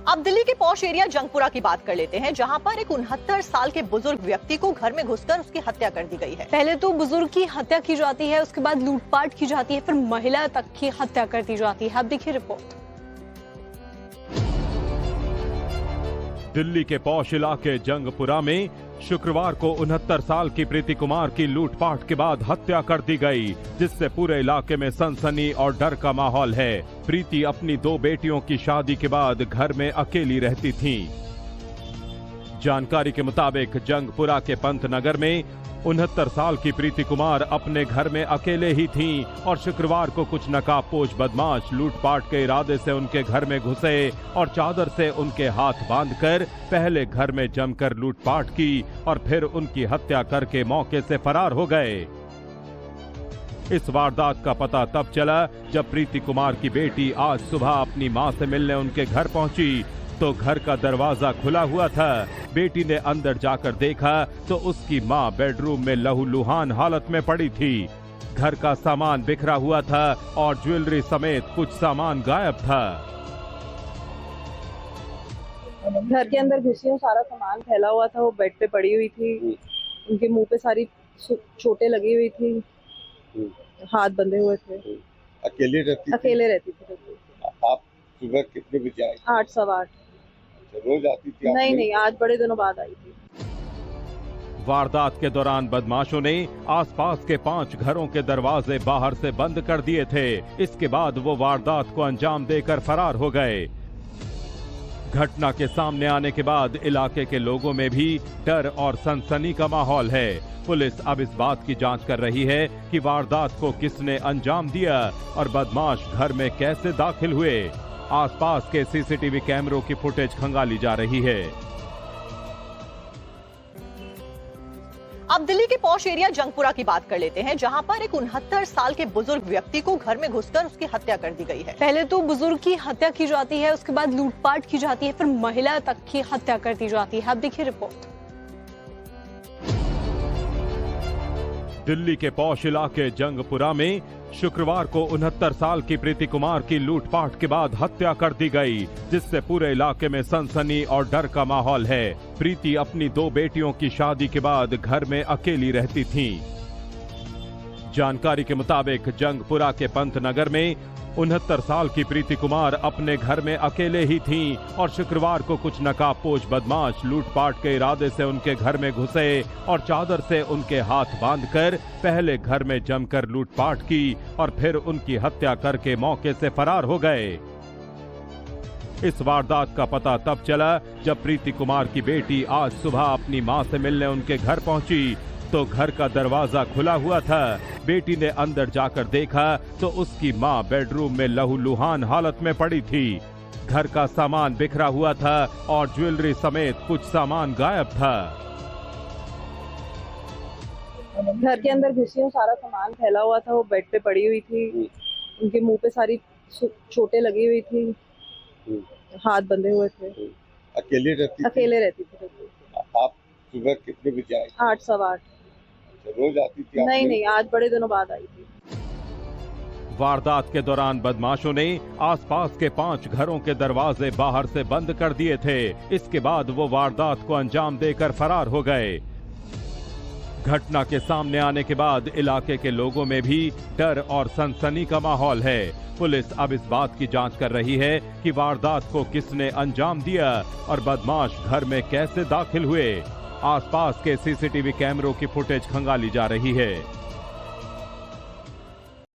अब दिल्ली के posh area Jangpura की बात कर लेते हैं, जहां पर एक 69 साल के बुजुर्ग व्यक्ति को घर में घुसकर उसकी हत्या कर दी गई है। पहले तो बुजुर्ग की हत्या की जाती है, उसके बाद लूटपाट की जाती है, फिर महिला तक की हत्या कर दी जाती है। अब देखिए रिपोर्ट। दिल्ली के पॉश इलाके जंगपुरा में शुक्रवार को 69 साल की प्रीति कुमार की लूटपाट के बाद हत्या कर दी गई, जिससे पूरे इलाके में सनसनी और डर का माहौल है। प्रीति अपनी 2 बेटियों की शादी के बाद घर में अकेली रहती थीं। जानकारी के मुताबिक जंगपुरा के पंत नगर में 69 साल की प्रीति कुमार अपने घर में अकेले ही थीं और शुक्रवार को कुछ नकाबपोश बदमाश लूटपाट के इरादे से उनके घर में घुसे और चादर से उनके हाथ बांधकर पहले घर में जमकर लूटपाट की और फिर उनकी हत्या करके मौके से फरार हो गए। इस वारदात का पता तब चला जब प्रीति कुमार की बेटी आज सुबह अपनी मां से मिलने उनके घर पहुंची तो घर का दरवाजा खुला हुआ था। बेटी ने अंदर जाकर देखा तो उसकी मां बेडरूम में लहूलुहान हालत में पड़ी थी। घर का सामान बिखरा हुआ था और ज्वेलरी समेत कुछ सामान गायब था। घर के अंदर घुसी हूँ, सारा सामान फैला हुआ था, वो बेड पे पड़ी हुई थी, उनके मुंह पे सारी चोटें लगी हुई थी, हाथ बंधे हुए थे। अकेले रहती थी। आप सुबह कितने बजे आई? 8 सवा 8। रोज आती थी? नहीं, आज बड़े दिनों बाद आई थी। वारदात के दौरान बदमाशों ने आसपास के 5 घरों के दरवाजे बाहर से बंद कर दिए थे। इसके बाद वो वारदात को अंजाम देकर फरार हो गए। घटना के सामने आने के बाद इलाके के लोगों में भी डर और सनसनी का माहौल है। पुलिस अब इस बात की जांच कर रही है कि वारदात को किसने अंजाम दिया और बदमाश घर में कैसे दाखिल हुए। आसपास के सीसीटीवी कैमरों की फुटेज खंगाली जा रही है। अब दिल्ली के पॉश एरिया जंगपुरा की बात कर लेते हैं, जहां पर एक 69 साल के बुजुर्ग व्यक्ति को घर में घुसकर उसकी हत्या कर दी गई है। पहले तो बुजुर्ग की हत्या की जाती है, उसके बाद लूटपाट की जाती है, फिर महिला तक की हत्या कर दी जाती है। अब देखिए रिपोर्ट। दिल्ली के पॉश इलाके जंगपुरा में शुक्रवार को 69 साल की प्रीति कुमार की लूटपाट के बाद हत्या कर दी गई, जिससे पूरे इलाके में सनसनी और डर का माहौल है। प्रीति अपनी 2 बेटियों की शादी के बाद घर में अकेली रहती थीं। जानकारी के मुताबिक जंगपुरा के पंत नगर में 69 साल की प्रीति कुमार अपने घर में अकेले ही थीं और शुक्रवार को कुछ नकाबपोश बदमाश लूटपाट के इरादे से उनके घर में घुसे और चादर से उनके हाथ बांधकर पहले घर में जमकर लूटपाट की और फिर उनकी हत्या करके मौके से फरार हो गए। इस वारदात का पता तब चला जब प्रीति कुमार की बेटी आज सुबह अपनी मां से मिलने उनके घर पहुंची तो घर का दरवाजा खुला हुआ था। बेटी ने अंदर जाकर देखा तो उसकी मां बेडरूम में लहूलुहान हालत में पड़ी थी। घर का सामान बिखरा हुआ था और ज्वेलरी समेत कुछ सामान गायब था। घर के अंदर घुसी हूँ, सारा सामान फैला हुआ था, वो बेड पे पड़ी हुई थी, उनके मुंह पे सारी चोटें लगी हुई थी, हाथ बंधे हुए थे। अकेले रहती थी। आप सुबह कितने बजे आई? 8 सवा 8। रोज आती थी? नहीं, आज बड़े दिनों बाद आई थी। वारदात के दौरान बदमाशों ने आसपास के 5 घरों के दरवाजे बाहर से बंद कर दिए थे। इसके बाद वो वारदात को अंजाम देकर फरार हो गए। घटना के सामने आने के बाद इलाके के लोगों में भी डर और सनसनी का माहौल है। पुलिस अब इस बात की जांच कर रही है कि वारदात को किसने अंजाम दिया और बदमाश घर में कैसे दाखिल हुए। आसपास के सीसीटीवी कैमरों की फुटेज खंगाली जा रही है।